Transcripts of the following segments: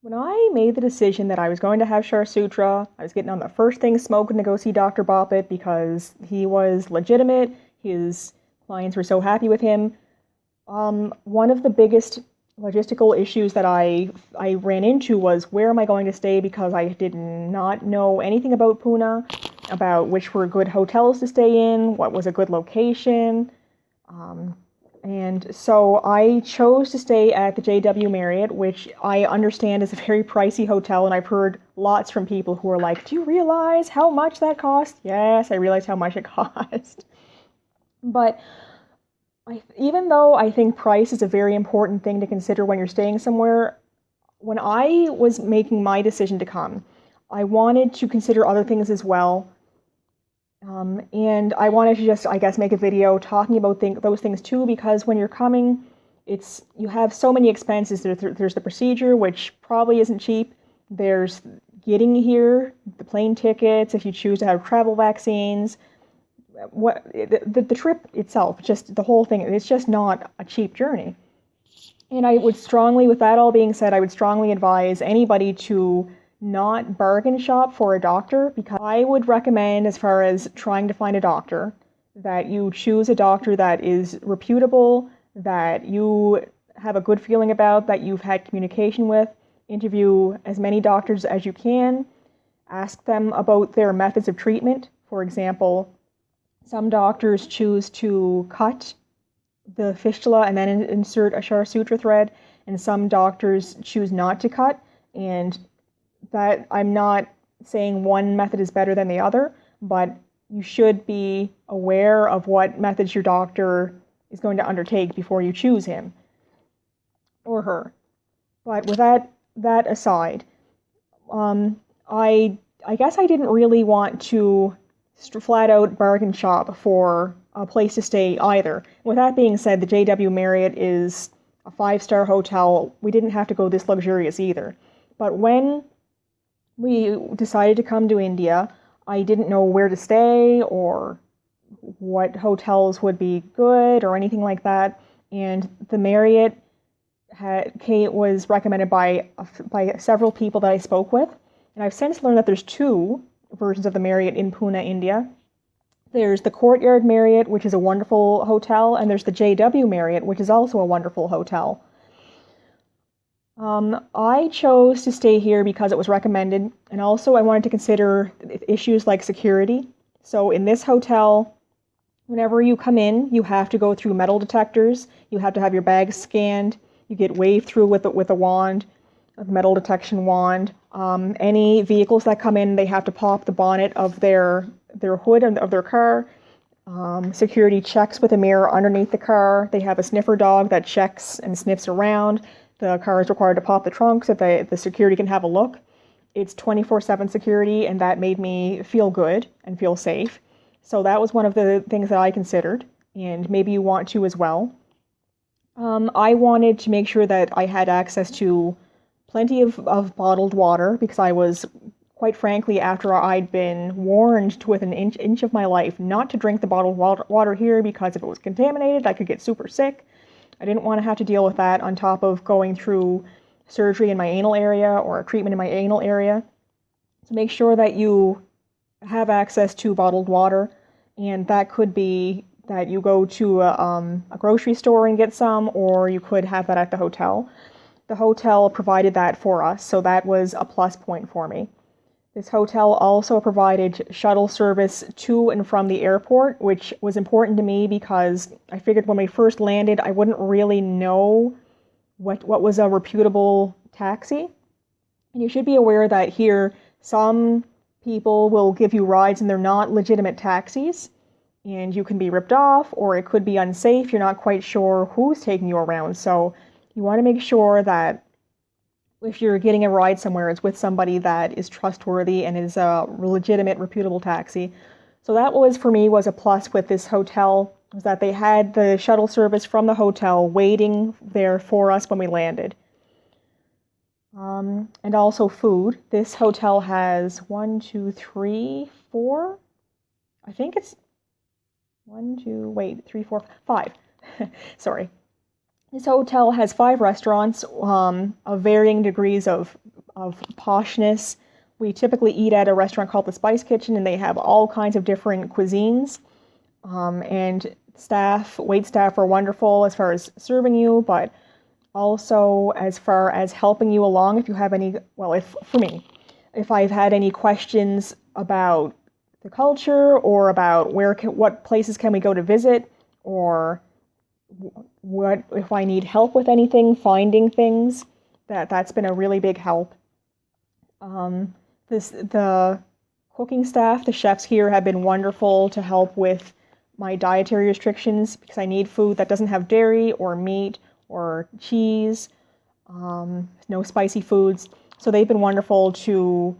When I made the decision that I was going to have Kshar Sutra, I was getting on the first thing smoking to go see Dr. Bapat because he was legitimate. His clients were so happy with him. One of the biggest logistical issues that I ran into was where am I going to stay because I did not know anything about Pune, about which were good hotels to stay in, what was a good location. Um, and so I chose to stay at the JW Marriott, which I understand is a very pricey hotel. And I've heard lots from people who are like, do you realize how much that cost? Yes, I realize how much it cost. But even though I think price is a very important thing to consider when you're staying somewhere, when I was making my decision to come, I wanted to consider other things as well. And I wanted to just, I guess, make a video talking about those things too, because when you're coming, you have so many expenses. There's the procedure, which probably isn't cheap. There's getting here, the plane tickets, if you choose to have travel vaccines, the trip itself, just the whole thing, it's just not a cheap journey. And I would strongly, with that all being said, I would strongly advise anybody to not bargain shop for a doctor, because I would recommend, as far as trying to find a doctor, that you choose a doctor that is reputable, that you have a good feeling about, that you've had communication with. Interview as many doctors as you can. Ask them about their methods of treatment. For example, some doctors choose to cut the fistula and then insert a Kshar Sutra thread, and some doctors choose not to cut. And that, I'm not saying one method is better than the other, but you should be aware of what methods your doctor is going to undertake before you choose him or her. But with that aside, I guess I didn't really want to flat out bargain shop for a place to stay either. With that being said, the JW Marriott is a 5-star hotel. We didn't have to go this luxurious either. But when we decided to come to India, I didn't know where to stay or what hotels would be good or anything like that. And the Marriott was recommended by several people that I spoke with. And I've since learned that there's two versions of the Marriott in Pune, India. There's the Courtyard Marriott, which is a wonderful hotel, and there's the JW Marriott, which is also a wonderful hotel. I chose to stay here because it was recommended, and also I wanted to consider issues like security. So in this hotel, whenever you come in, you have to go through metal detectors. You have to have your bags scanned. You get waved through with a wand, a metal detection wand. Any vehicles that come in, they have to pop the bonnet of their hood of their car. Security checks with a mirror underneath the car. They have a sniffer dog that checks and sniffs around. The car is required to pop the trunk so that the security can have a look. It's 24/7 security, and that made me feel good and feel safe. So that was one of the things that I considered, and maybe you want to as well. I wanted to make sure that I had access to plenty of bottled water, because I was, quite frankly, after I'd been warned with an inch of my life not to drink the bottled water here because if it was contaminated, I could get super sick. I didn't want to have to deal with that on top of going through surgery in my anal area or a treatment in my anal area. So make sure that you have access to bottled water, and that could be that you go to a grocery store and get some, or you could have that at the hotel. The hotel provided that for us, so that was a plus point for me. This hotel also provided shuttle service to and from the airport, which was important to me because I figured when we first landed, I wouldn't really know what was a reputable taxi. And you should be aware that here, some people will give you rides and they're not legitimate taxis, and you can be ripped off, or it could be unsafe. You're not quite sure who's taking you around. So you want to make sure that if you're getting a ride somewhere, it's with somebody that is trustworthy and is a legitimate, reputable taxi. So that was, for me, was a plus with this hotel, was that they had the shuttle service from the hotel waiting there for us when we landed. And also food. This hotel has 1, 2, 3, 4. I think it's 3, 4, 5. Sorry. This hotel has 5 restaurants of varying degrees of of poshness. We typically eat at a restaurant called the Spice Kitchen, and they have all kinds of different cuisines. And wait staff are wonderful as far as serving you, but also as far as helping you along if you have any, well, if I've had any questions about the culture or about what places can we go to visit, or what if I need help with anything, finding things, that's been a really big help. The cooking staff, the chefs here have been wonderful to help with my dietary restrictions because I need food that doesn't have dairy or meat or cheese, no spicy foods. So they've been wonderful to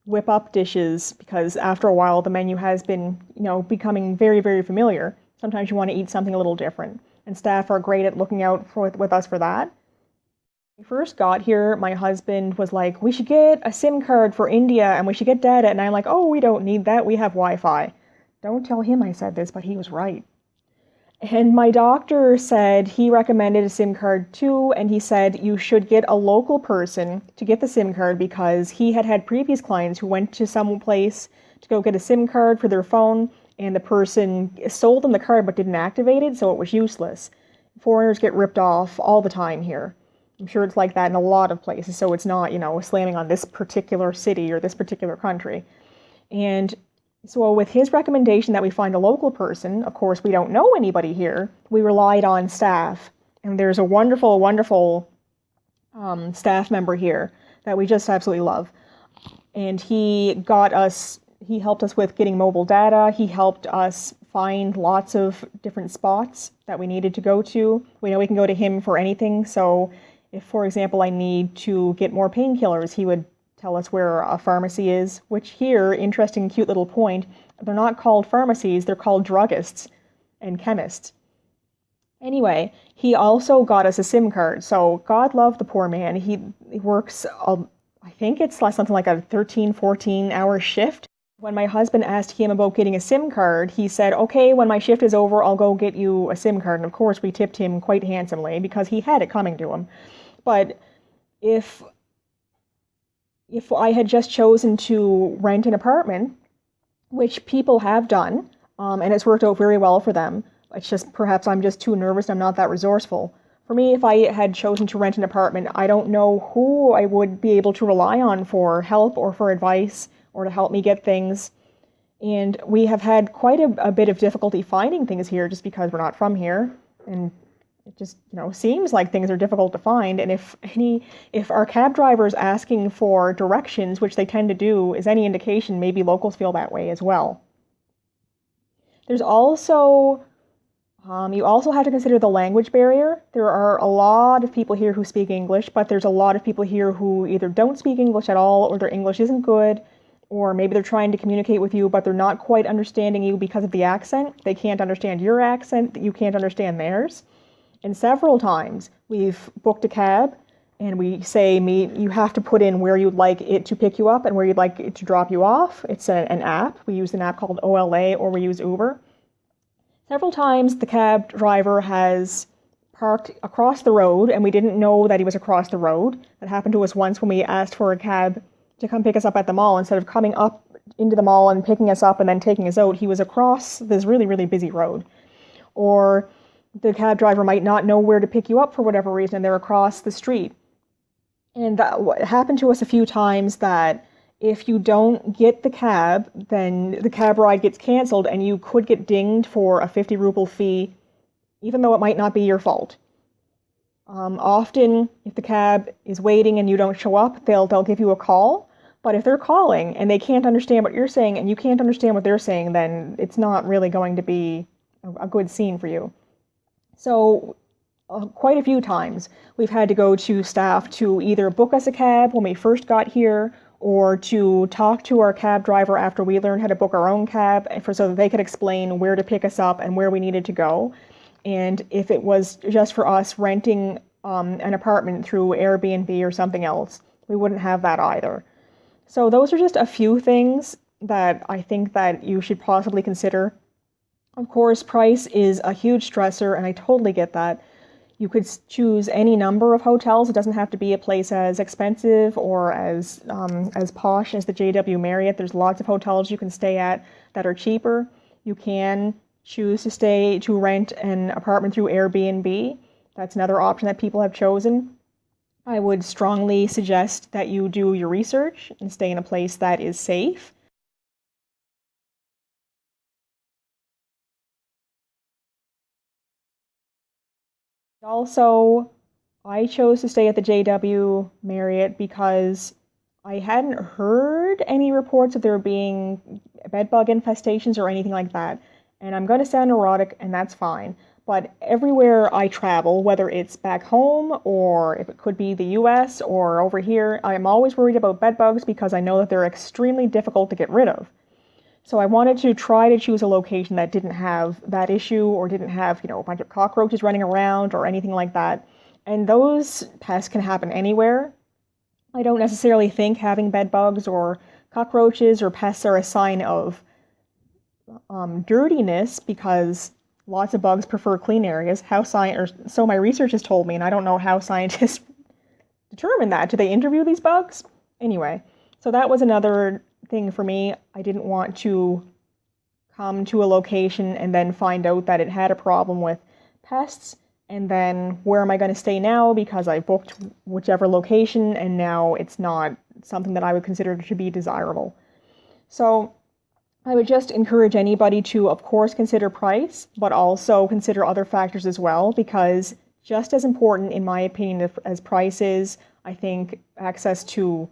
whip up dishes because after a while the menu has been, becoming very, very familiar. Sometimes you want to eat something a little different. And staff are great at looking out with us for that. When I first got here, my husband was like, we should get a SIM card for India and we should get data. And I'm like, oh, we don't need that. We have Wi-Fi. Don't tell him I said this, but he was right. And my doctor said he recommended a SIM card too, and he said you should get a local person to get the SIM card because he had previous clients who went to some place to go get a SIM card for their phone, and the person sold them the card but didn't activate it, so it was useless. Foreigners get ripped off all the time here. I'm sure it's like that in a lot of places, so it's not, slamming on this particular city or this particular country. And so with his recommendation that we find a local person, of course, we don't know anybody here. We relied on staff. And there's a wonderful, wonderful staff member here that we just absolutely love. And he helped us with getting mobile data. He helped us find lots of different spots that we needed to go to. We know we can go to him for anything. So if, for example, I need to get more painkillers, he would tell us where a pharmacy is, which here, interesting, cute little point, they're not called pharmacies, they're called druggists and chemists. Anyway, he also got us a SIM card, so God love the poor man. He works, I think it's something like a 13, 14-hour shift. When my husband asked him about getting a SIM card, he said, okay, when my shift is over, I'll go get you a SIM card. And of course, we tipped him quite handsomely because he had it coming to him. But if I had just chosen to rent an apartment, which people have done, and it's worked out very well for them, it's just perhaps I'm just too nervous, I'm not that resourceful. For me, if I had chosen to rent an apartment, I don't know who I would be able to rely on for help or for advice or to help me get things. And we have had quite a bit of difficulty finding things here just because we're not from here. And it just, seems like things are difficult to find. And if our cab driver is asking for directions, which they tend to do, is any indication, maybe locals feel that way as well. There's also, you also have to consider the language barrier. There are a lot of people here who speak English, but there's a lot of people here who either don't speak English at all, or their English isn't good, or maybe they're trying to communicate with you, but they're not quite understanding you because of the accent. They can't understand your accent, you can't understand theirs. And several times we've booked a cab and we say, you have to put in where you'd like it to pick you up and where you'd like it to drop you off. It's an app. We use an app called OLA, or we use Uber. Several times the cab driver has parked across the road and we didn't know that he was across the road. That happened to us once when we asked for a cab to come pick us up at the mall. Instead of coming up into the mall and picking us up and then taking us out, he was across this really, really busy road. Or the cab driver might not know where to pick you up for whatever reason, and they're across the street. And that happened to us a few times that if you don't get the cab, then the cab ride gets canceled and you could get dinged for a 50 ruble fee, even though it might not be your fault. Often, if the cab is waiting and you don't show up, they'll give you a call. But if they're calling and they can't understand what you're saying and you can't understand what they're saying, then it's not really going to be a good scene for you. So quite a few times we've had to go to staff to either book us a cab when we first got here, or to talk to our cab driver after we learned how to book our own cab so that they could explain where to pick us up and where we needed to go. And if it was just for us renting an apartment through Airbnb or something else, we wouldn't have that either. So those are just a few things that I think that you should possibly consider. Of course, price is a huge stressor, and I totally get that. You could choose any number of hotels. It doesn't have to be a place as expensive or as posh as the JW Marriott. There's lots of hotels you can stay at that are cheaper. You can choose to rent an apartment through Airbnb. That's another option that people have chosen. I would strongly suggest that you do your research and stay in a place that is safe. Also, I chose to stay at the JW Marriott because I hadn't heard any reports of there being bedbug infestations or anything like that. And I'm going to sound neurotic, and that's fine. But everywhere I travel, whether it's back home or if it could be the US or over here, I'm always worried about bedbugs because I know that they're extremely difficult to get rid of. So I wanted to try to choose a location that didn't have that issue or didn't have, a bunch of cockroaches running around or anything like that. And those pests can happen anywhere. I don't necessarily think having bed bugs or cockroaches or pests are a sign of dirtiness, because lots of bugs prefer clean areas. So my research has told me, and I don't know how scientists determine that. Do they interview these bugs? Anyway, so that was another thing for me. I didn't want to come to a location and then find out that it had a problem with pests, and then where am I going to stay now because I booked whichever location and now it's not something that I would consider to be desirable. So I would just encourage anybody to, of course, consider price, but also consider other factors as well, because just as important, in my opinion, as price is, I think access to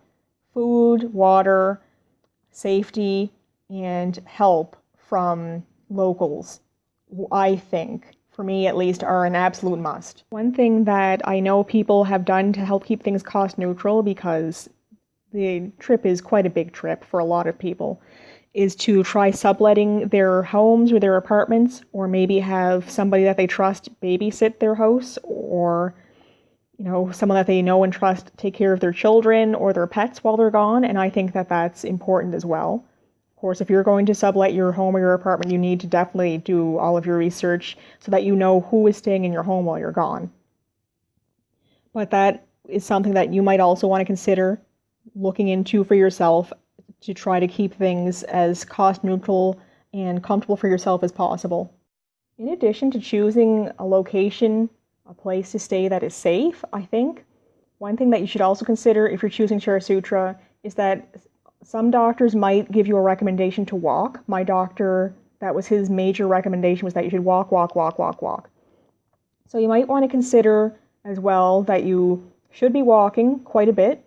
food, water, safety, and help from locals, I think, for me at least, are an absolute must. One thing that I know people have done to help keep things cost neutral, because the trip is quite a big trip for a lot of people, is to try subletting their homes or their apartments, or maybe have somebody that they trust babysit their house, or someone that they know and trust take care of their children or their pets while they're gone. And I think that that's important as well. Of course, if you're going to sublet your home or your apartment, you need to definitely do all of your research so that you know who is staying in your home while you're gone. But that is something that you might also want to consider looking into for yourself, to try to keep things as cost neutral and comfortable for yourself as possible. In addition to choosing a location, a place to stay that is safe, I think one thing that you should also consider if you're choosing Kshar Sutra is that some doctors might give you a recommendation to walk. My doctor, that was his major recommendation, was that you should walk, walk, walk, walk, walk. So you might want to consider as well that you should be walking quite a bit.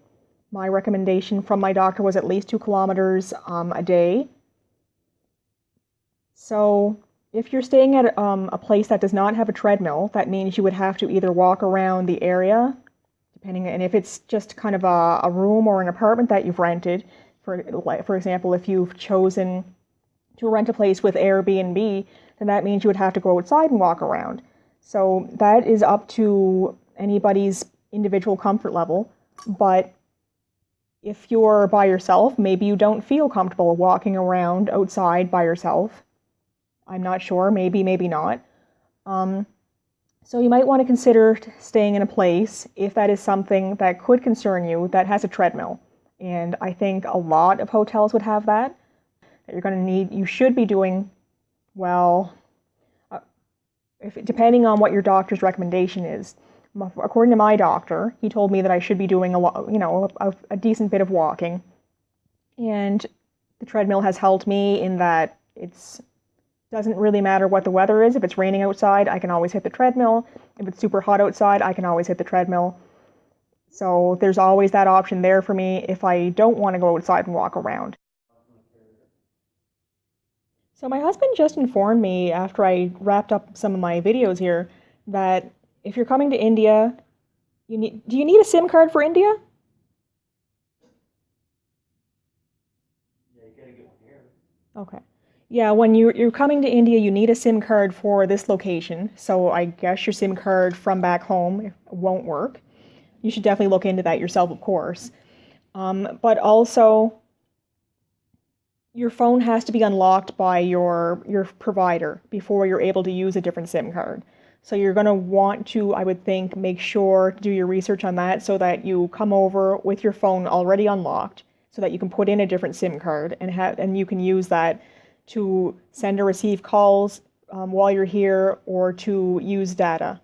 My recommendation from my doctor was at least 2 kilometers a day. So if you're staying at a place that does not have a treadmill, that means you would have to either walk around the area, and if it's just kind of a room or an apartment that you've rented, for example, if you've chosen to rent a place with Airbnb, then that means you would have to go outside and walk around. So that is up to anybody's individual comfort level. But if you're by yourself, maybe you don't feel comfortable walking around outside by yourself. I'm not sure, maybe not. So you might want to consider staying in a place, if that is something that could concern you, that has a treadmill. And I think a lot of hotels would have that you're going to need. You should be doing well, depending on what your doctor's recommendation is. According to my doctor, he told me that I should be doing a decent bit of walking. And the treadmill has helped me in that it's doesn't really matter what the weather is. If it's raining outside, I can always hit the treadmill. If it's super hot outside, I can always hit the treadmill. So there's always that option there for me if I don't want to go outside and walk around. So my husband just informed me after I wrapped up some of my videos here that if you're coming to India, do you need a SIM card for India? Yeah, you gotta get one here. Okay. Yeah, when you're coming to India, you need a SIM card for this location. So I guess your SIM card from back home won't work. You should definitely look into that yourself, of course. But also, your phone has to be unlocked by your provider before you're able to use a different SIM card. So you're going to want to, I would think, make sure to do your research on that so that you come over with your phone already unlocked so that you can put in a different SIM card and you can use that to send or receive calls while you're here or to use data.